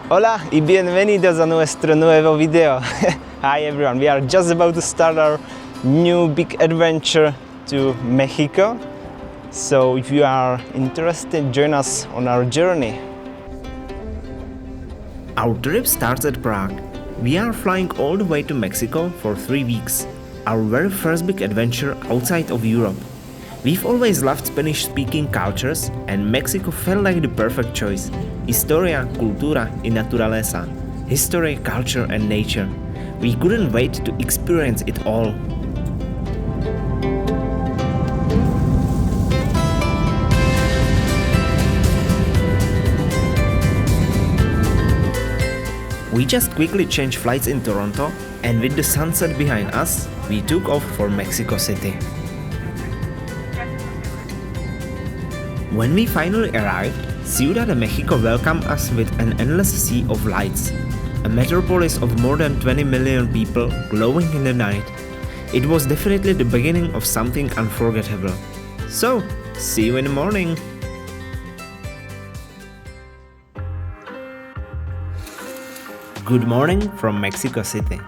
Hola y bienvenidos a nuestro nuevo video. Hi everyone, we are just about to start our new big adventure to Mexico. So if you are interested, join us on our journey. Our trip starts at Prague. We are flying all the way to Mexico for 3 weeks. Our very first big adventure outside of Europe. We've always loved Spanish-speaking cultures and Mexico felt like the perfect choice. Historia, cultura y naturaleza. History, culture and nature. We couldn't wait to experience it all. We just quickly changed flights in Toronto and with the sunset behind us, we took off for Mexico City. When we finally arrived, Ciudad de Mexico welcomed us with an endless sea of lights. A metropolis of more than 20 million people glowing in the night. It was definitely the beginning of something unforgettable. So, see you in the morning! Good morning from Mexico City.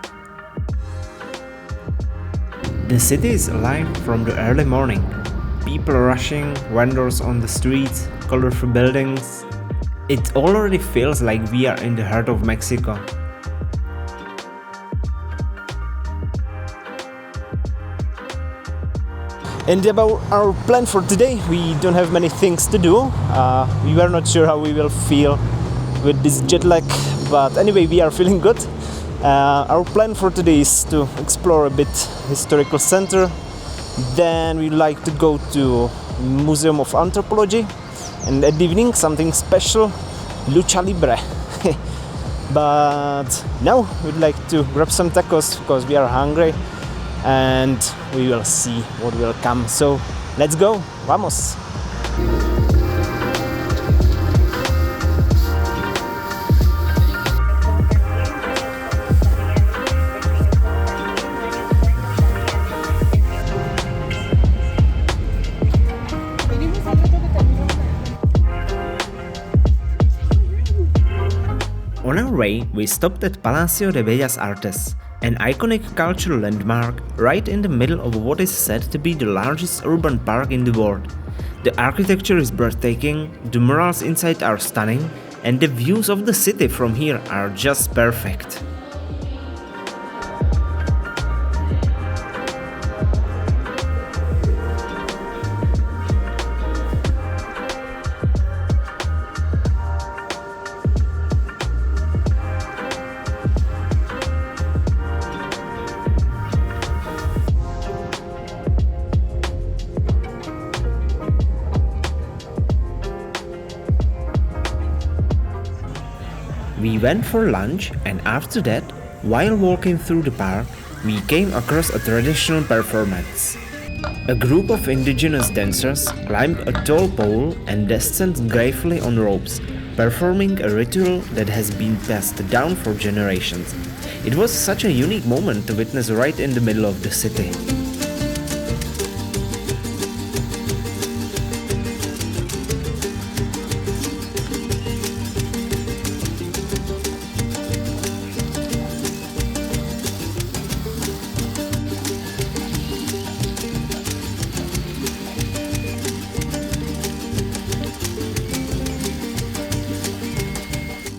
The city is alive from the early morning. People rushing, vendors on the streets, colorful buildings. It already feels like we are in the heart of Mexico. And about our plan for today, we don't have many things to do. We were not sure how we will feel with this jet lag, but anyway, we are feeling good. Our plan for today is to explore a bit historical center. Then we like to go to Museum of Anthropology, and at the evening something special, Lucha Libre. But now we'd like to grab some tacos because we are hungry, and we will see what will come. So let's go, vamos! On our way, we stopped at Palacio de Bellas Artes, an iconic cultural landmark right in the middle of what is said to be the largest urban park in the world. The architecture is breathtaking, the murals inside are stunning, and the views of the city from here are just perfect. We went for lunch, and after that, while walking through the park, we came across a traditional performance. A group of indigenous dancers climbed a tall pole and descended gracefully on ropes, performing a ritual that has been passed down for generations. It was such a unique moment to witness right in the middle of the city.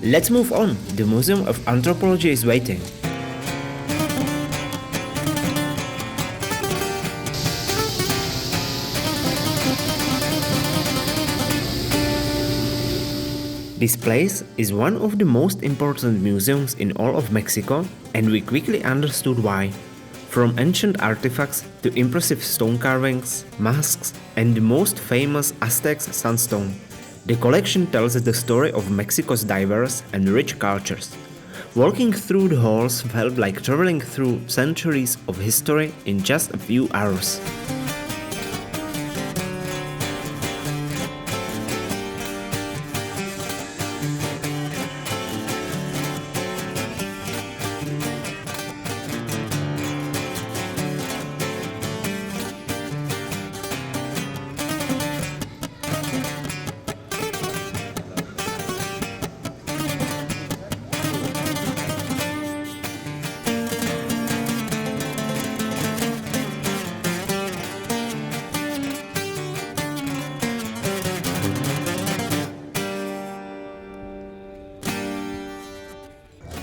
Let's move on, the Museum of Anthropology is waiting. This place is one of the most important museums in all of Mexico, and we quickly understood why. From ancient artifacts to impressive stone carvings, masks, and the most famous Aztec sandstone. The collection tells the story of Mexico's diverse and rich cultures. Walking through the halls felt like traveling through centuries of history in just a few hours.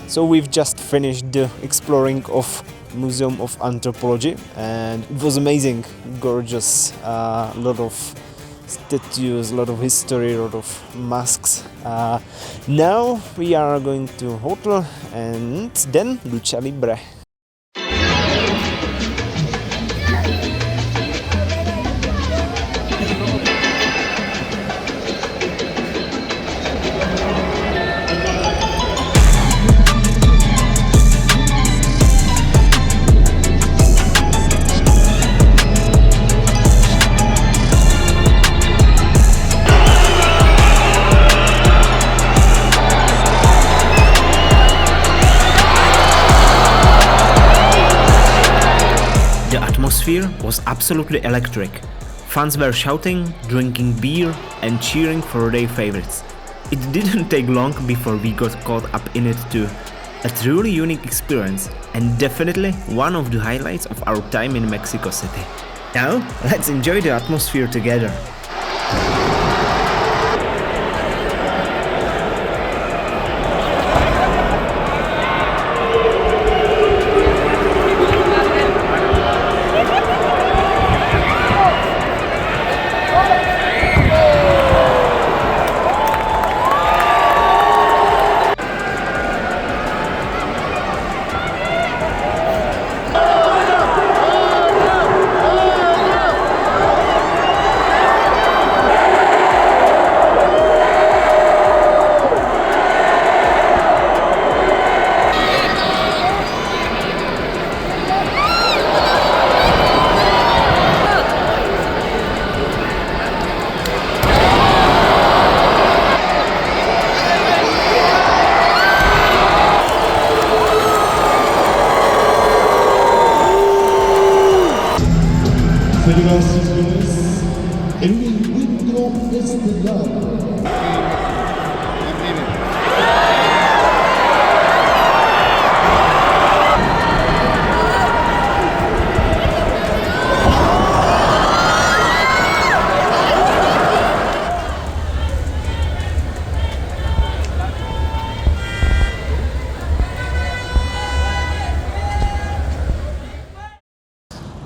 So we've just finished the exploring of Museum of Anthropology, and it was amazing, gorgeous, a lot of statues, a lot of history, a lot of masks. Now we are going to hotel and then Lucha Libre. The atmosphere was absolutely electric. Fans were shouting, drinking beer and cheering for their favorites. It didn't take long before we got caught up in it too. A truly unique experience and definitely one of the highlights of our time in Mexico City. Now, let's enjoy the atmosphere together.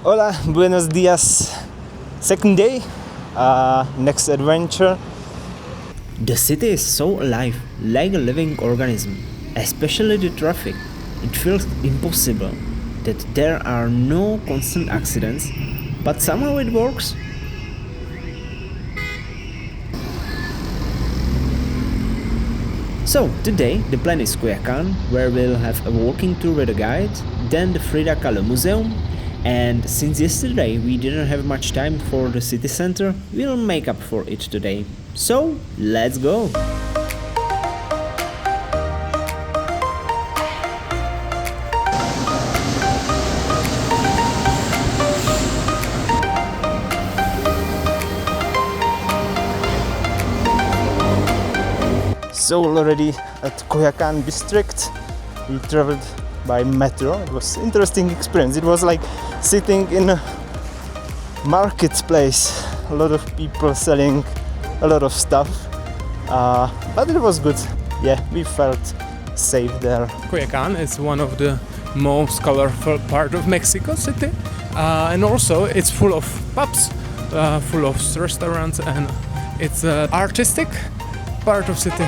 Hola, buenos dias. Second day, next adventure. The city is so alive, like a living organism, especially the traffic. It feels impossible that there are no constant accidents, but somehow it works. So, today the plan is Coyoacan, where we'll have a walking tour with a guide, then the Frida Kahlo Museum, and since yesterday we didn't have much time for the city center, we'll make up for it today. So, let's go! So already at Coyoacan district, we traveled by metro. It was an interesting experience. It was like sitting in a marketplace, a lot of people selling a lot of stuff, but it was good. Yeah, we felt safe there. Coyoacan is one of the most colorful part of Mexico City, and also it's full of pubs, full of restaurants, and it's an artistic part of city.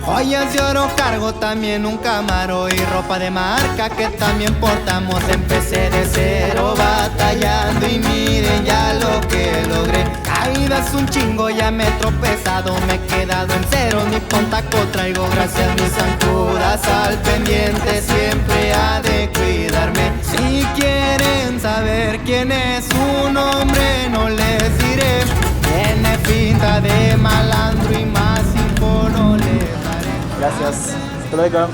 Joyas de oro cargo, también un camaro y ropa de marca que también portamos. Empecé de cero batallando y miren ya lo que logré. Caídas un chingo, ya me he tropezado, me he quedado en cero. Ni pontaco traigo, gracias mis zancudas al pendiente, siempre ha de cuidarme. Si quieren saber quién es su nombre, no les diré. Tiene pinta de malandro y más info no les daré. Gracias. Hasta luego.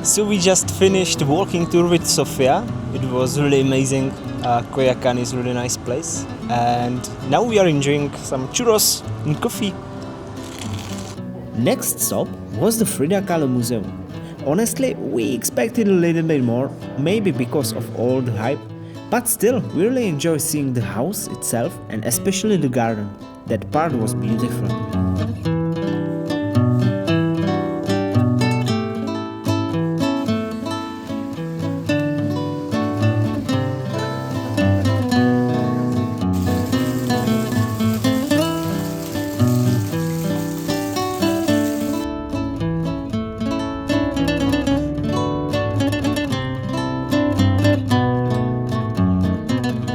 So we just finished the walking tour with Sofia. It was really amazing. Coyoacan is a really nice place. And now we are enjoying some churros and coffee. Next stop was the Frida Kahlo Museum. Honestly, we expected a little bit more, maybe because of all the hype, but still, we really enjoyed seeing the house itself and especially the garden. That part was beautiful.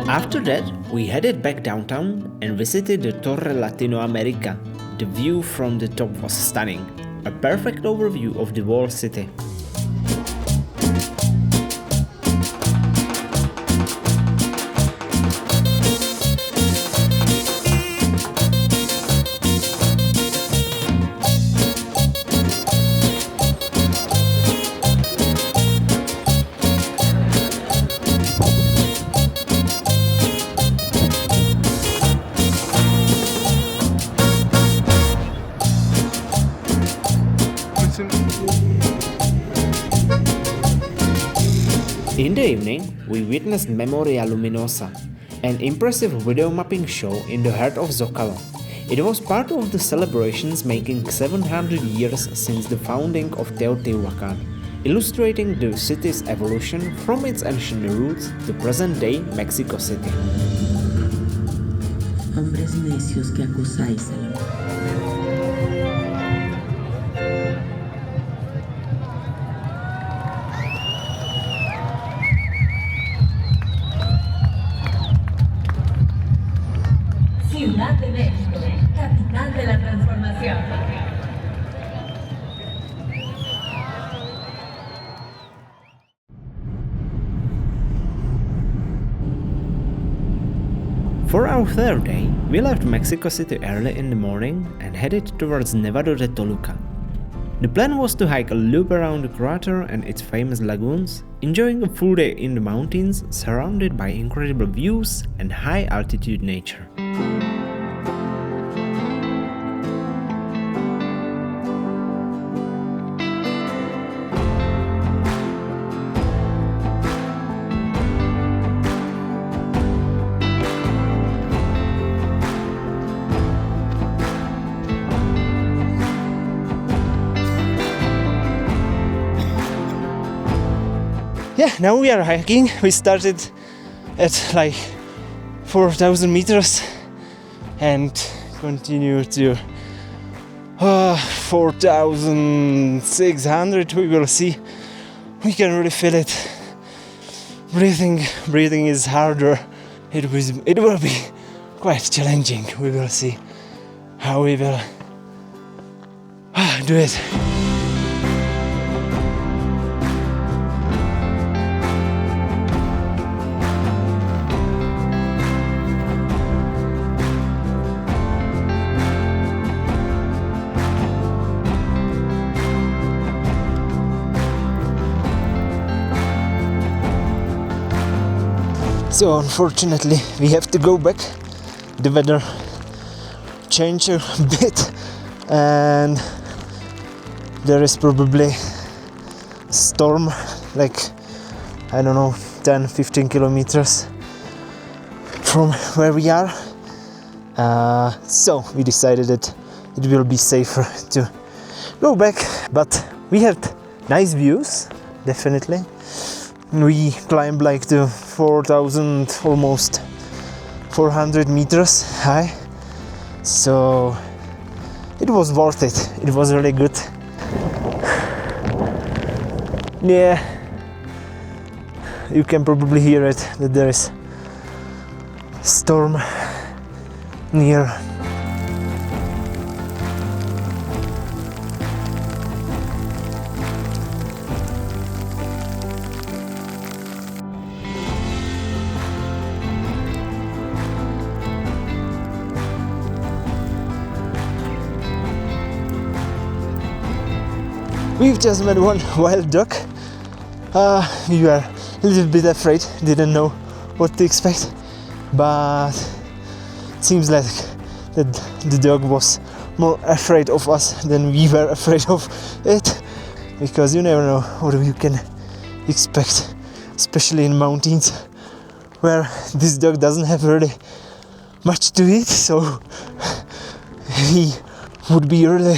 After that, we headed back downtown and visited the Torre Latinoamerica. The view from the top was stunning, a perfect overview of the whole city. In the evening, we witnessed Memoria Luminosa, an impressive video mapping show in the heart of Zocalo. It was part of the celebrations making 700 years since the founding of Teotihuacan, illustrating the city's evolution from its ancient roots to present-day Mexico City. Hombres necios que acusáis al amor. Ciudad de México, capital de la transformación. For our third day, we left Mexico City early in the morning and headed towards Nevado de Toluca. The plan was to hike a loop around the crater and its famous lagoons, enjoying a full day in the mountains surrounded by incredible views and high-altitude nature. Yeah, now we are hiking. We started at like 4,000 meters and continue to 4,600. We will see. We can really feel it. Breathing is harder. It will be quite challenging. We will see how we will do it. So unfortunately we have to go back. The weather changed a bit and there is probably storm like, I don't know, 10-15 kilometers from where we are. So we decided that it will be safer to go back, but we had nice views, definitely. We climbed like to 4,000, almost 400 meters high, so it was worth it. It was really good. Yeah, you can probably hear it, that there is storm near. We've just met one wild duck We were a little bit afraid, didn't know what to expect, but it seems like that the dog was more afraid of us than we were afraid of it, because you never know what you can expect, especially in mountains where this dog doesn't have really much to eat, so he would be a really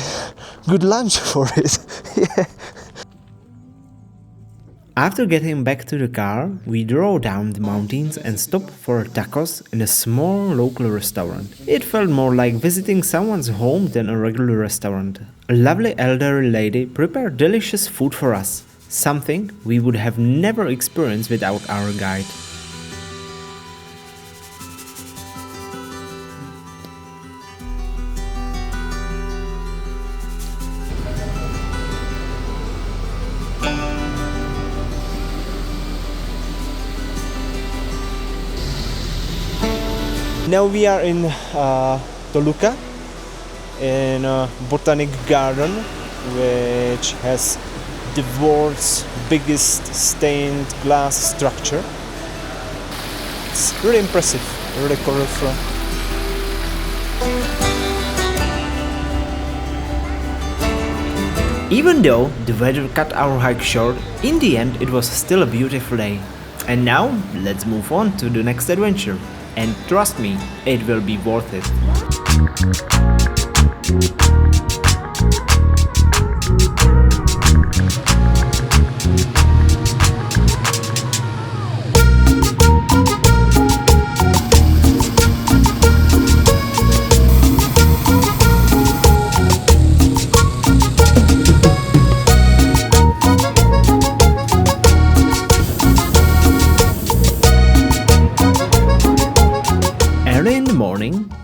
good lunch for it. Yeah. After getting back to the car, we drove down the mountains and stopped for tacos in a small local restaurant. It felt more like visiting someone's home than a regular restaurant. A lovely elderly lady prepared delicious food for us, something we would have never experienced without our guide. Now we are in Toluca, in a botanic garden which has the world's biggest stained glass structure. It's really impressive, really colorful. Even though the weather cut our hike short, in the end it was still a beautiful day. And now let's move on to the next adventure. And trust me, it will be worth it.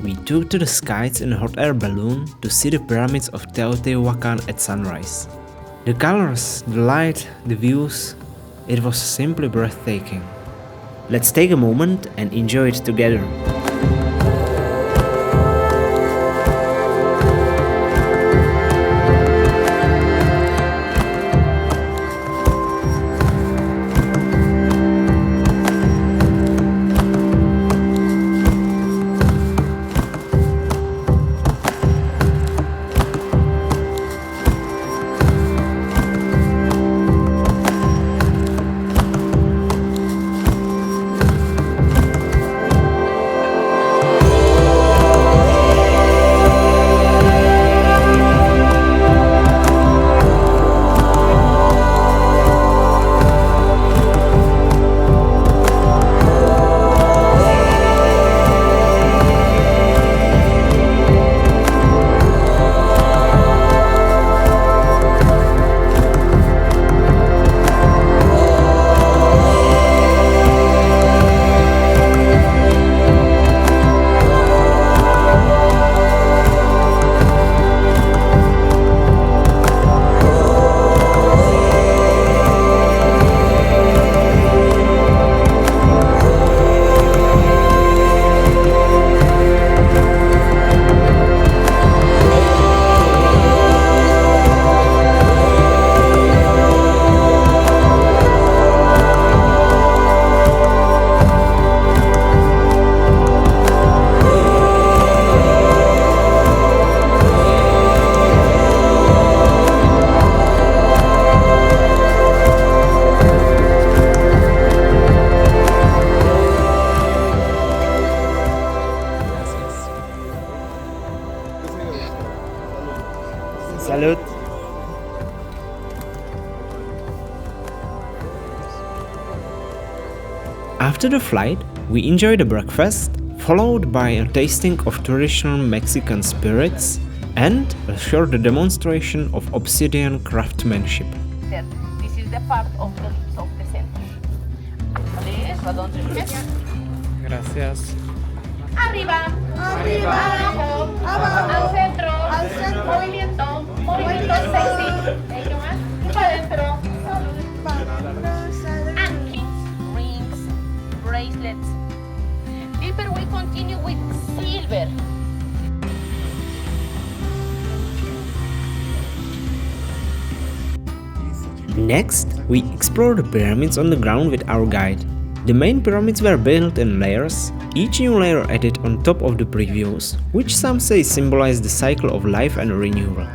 We took to the skies in a hot air balloon to see the pyramids of Teotihuacan at sunrise. The colors, the light, the views, it was simply breathtaking. Let's take a moment and enjoy it together. Salud. After the flight, we enjoyed a breakfast, followed by a tasting of traditional Mexican spirits and a short demonstration of obsidian craftsmanship. This is the part of the lips of the center. Please, hold your chest. Gracias. Arriba. Arriba. Abajo. Abajo. Al centro. Al centro. Movimiento. Movimiento sexy. ¿Qué más? Y para adentro. Anklets, rings, bracelets. Silver, we continue with silver. Next, we explored the pyramids on the ground with our guide. The main pyramids were built in layers, each new layer added on top of the previous, which some say symbolize the cycle of life and renewal.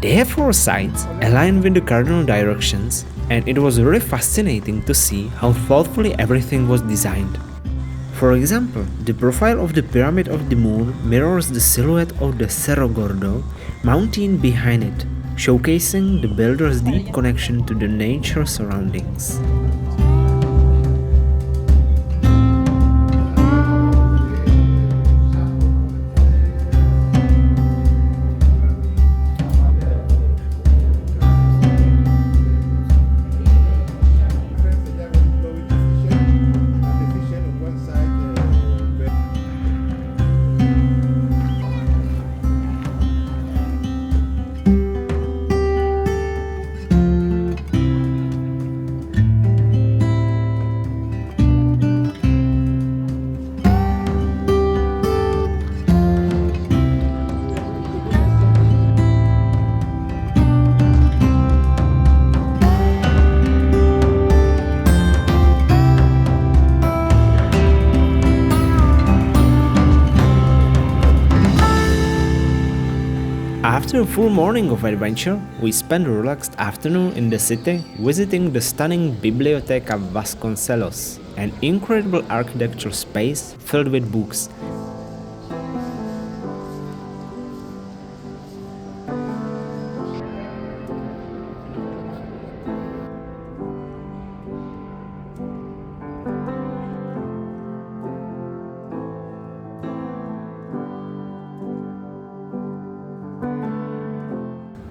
They have 4 sides, aligned with the cardinal directions, and it was really fascinating to see how thoughtfully everything was designed. For example, the profile of the Pyramid of the Moon mirrors the silhouette of the Cerro Gordo mountain behind it, showcasing the builder's deep connection to the nature surroundings. After a full morning of adventure, we spent a relaxed afternoon in the city visiting the stunning Biblioteca Vasconcelos, an incredible architectural space filled with books.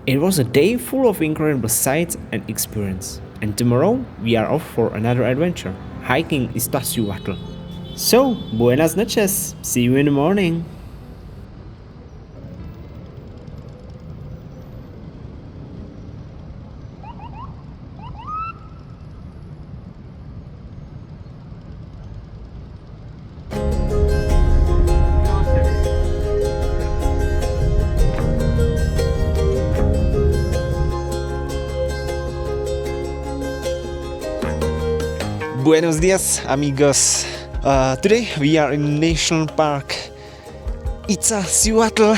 It was a day full of incredible sights and experience, and tomorrow we are off for another adventure, hiking Iztaccihuatl. So, buenas noches, see you in the morning! Buenos dias, amigos. Today we are in National Park Iztaccihuatl.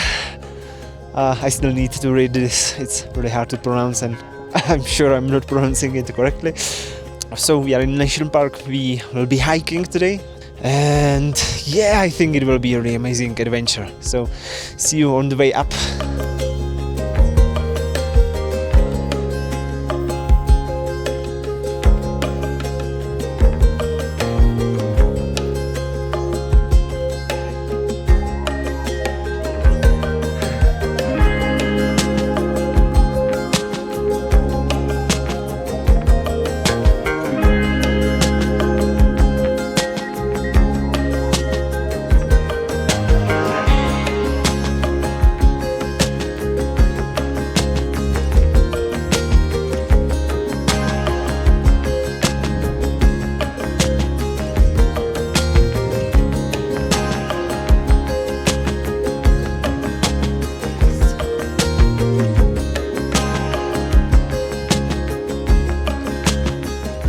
I still need to read this. It's really hard to pronounce, and I'm sure I'm not pronouncing it correctly. So we are in National Park. We will be hiking today, and yeah, I think it will be a really amazing adventure. So see you on the way up.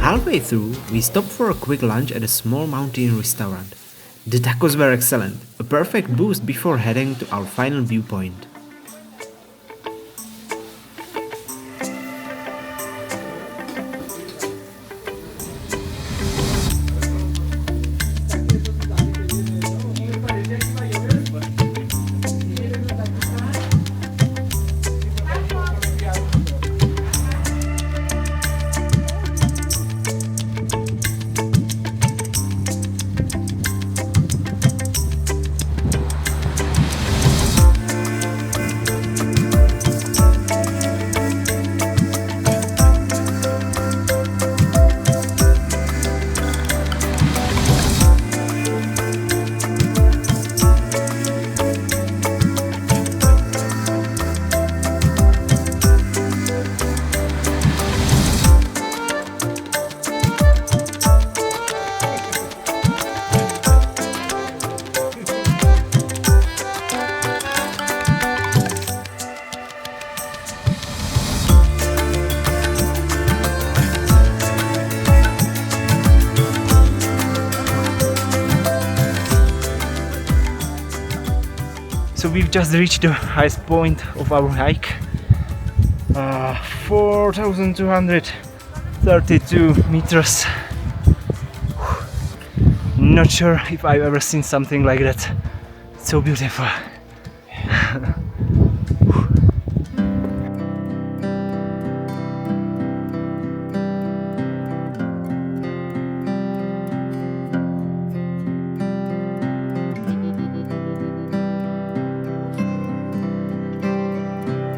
Halfway through, we stopped for a quick lunch at a small mountain restaurant. The tacos were excellent, a perfect boost before heading to our final viewpoint. So we've just reached the highest point of our hike, 4,232 meters. Not sure if I've ever seen something like that. It's so beautiful.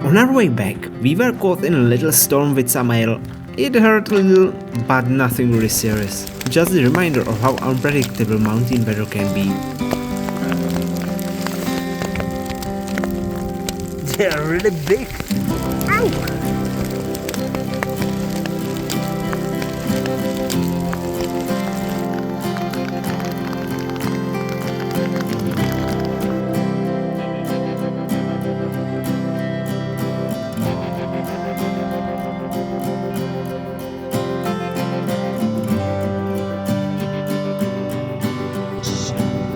On our way back, we were caught in a little storm with Samael. It hurt a little, but nothing really serious. Just a reminder of how unpredictable mountain weather can be. They are really big. Ow!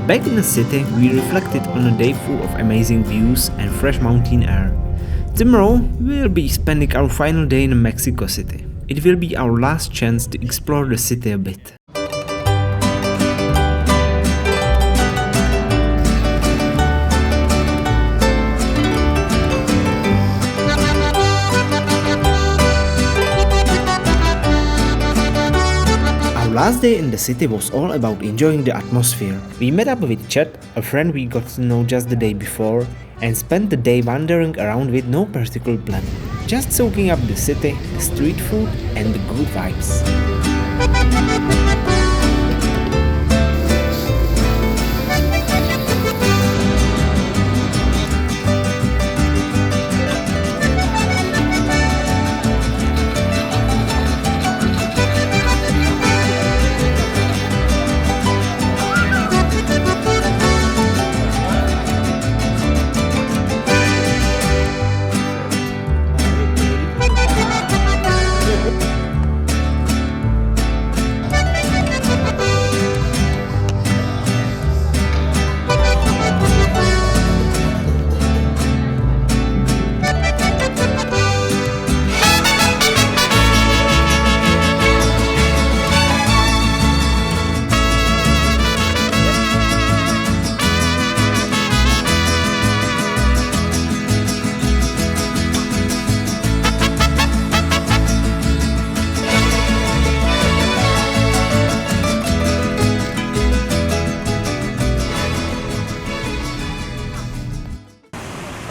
Back in the city, we reflected on a day full of amazing views and fresh mountain air. Tomorrow, we'll be spending our final day in Mexico City. It will be our last chance to explore the city a bit. Last day in the city was all about enjoying the atmosphere. We met up with Chet, a friend we got to know just the day before, and spent the day wandering around with no particular plan, just soaking up the city, the street food, and the good vibes.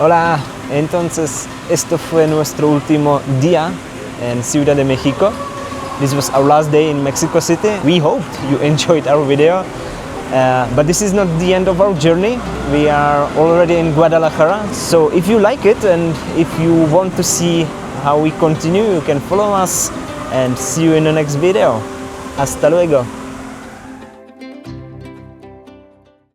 Hola, entonces esto fue nuestro último día en Ciudad de México. This was our last day in Mexico City. We hoped you enjoyed our video, but this is not the end of our journey. We are already in Guadalajara, so if you like it and if you want to see how we continue, you can follow us and see you in the next video. Hasta luego.